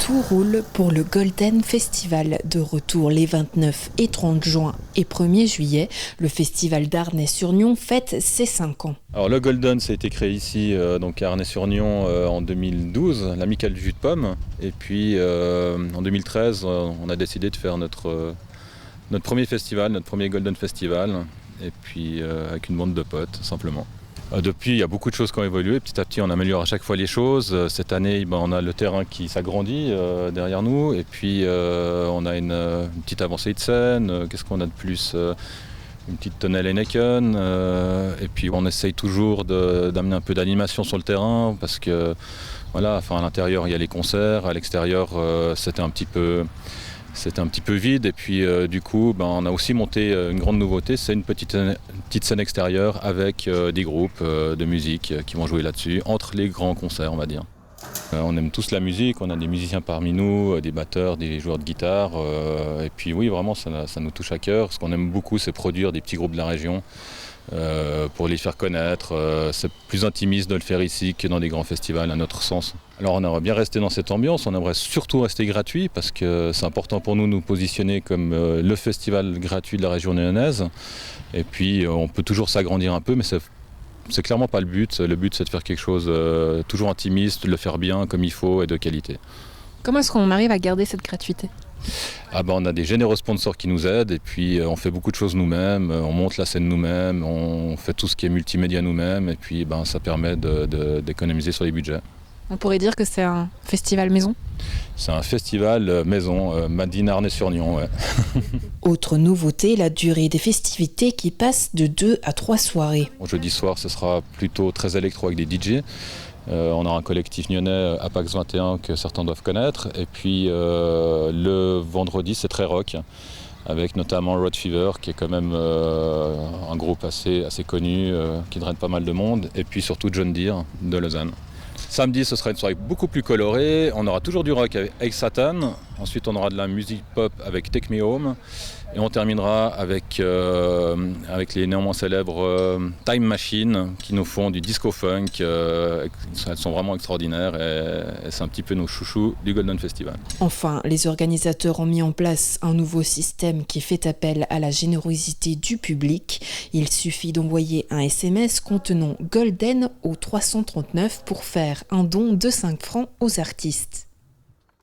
Tout roule pour le Golden Festival, de retour les 29 et 30 juin et 1er juillet. Le festival d'Arnay-sur-Nion fête ses 5 ans. Alors le Golden, ça a été créé ici donc à Arnay-sur-Nion en 2012, l'Amicale du jus de pomme. Et puis en 2013, on a décidé de faire notre premier festival, notre premier Golden Festival. Et puis avec une bande de potes, simplement. Depuis, il y a beaucoup de choses qui ont évolué. Petit à petit, on améliore à chaque fois les choses. Cette année, on a le terrain qui s'agrandit derrière nous. Et puis, on a une petite avancée de scène. Qu'est-ce qu'on a de plus ? Une petite tunnel Heineken. Et puis, on essaye toujours d'amener un peu d'animation sur le terrain. Parce que, voilà, enfin, à l'intérieur, il y a les concerts. À l'extérieur, c'était un petit peu vide et puis du coup on a aussi monté une grande nouveauté, c'est une petite scène extérieure avec des groupes de musique qui vont jouer là-dessus, entre les grands concerts on va dire. On aime tous la musique, on a des musiciens parmi nous, des batteurs, des joueurs de guitare et puis oui vraiment ça nous touche à cœur. Ce qu'on aime beaucoup c'est produire des petits groupes de la région pour les faire connaître. C'est plus intimiste de le faire ici que dans des grands festivals à notre sens. Alors on aimerait bien rester dans cette ambiance, on aimerait surtout rester gratuit parce que c'est important pour nous de nous positionner comme le festival gratuit de la région lyonnaise. Et puis on peut toujours s'agrandir un peu mais c'est clairement pas le but. Le but c'est de faire quelque chose toujours intimiste, de le faire bien comme il faut et de qualité. Comment est-ce qu'on arrive à garder cette gratuité ? On a des généreux sponsors qui nous aident et puis on fait beaucoup de choses nous-mêmes, on monte la scène nous-mêmes, on fait tout ce qui est multimédia nous-mêmes et puis ça permet d'économiser sur les budgets. On pourrait dire que c'est un festival maison ? C'est un festival maison, Madine Arnay-sur-Nion. Ouais. Autre nouveauté, la durée des festivités qui passe de 2 à 3 soirées. Jeudi soir, ce sera plutôt très électro avec des DJ. On aura un collectif nyonnais, Apax 21, que certains doivent connaître. Et puis le vendredi, c'est très rock, avec notamment Road Fever, qui est quand même un groupe assez connu, qui draine pas mal de monde. Et puis surtout John Deere de Lausanne. Samedi, ce sera une soirée beaucoup plus colorée. On aura toujours du rock avec Satan. Ensuite, on aura de la musique pop avec Take Me Home. Et on terminera avec les néanmoins célèbres Time Machine qui nous font du disco funk. Elles sont vraiment extraordinaires et c'est un petit peu nos chouchous du Golden Festival. Enfin, les organisateurs ont mis en place un nouveau système qui fait appel à la générosité du public. Il suffit d'envoyer un SMS contenant Golden au 339 pour faire un don de 5 francs aux artistes.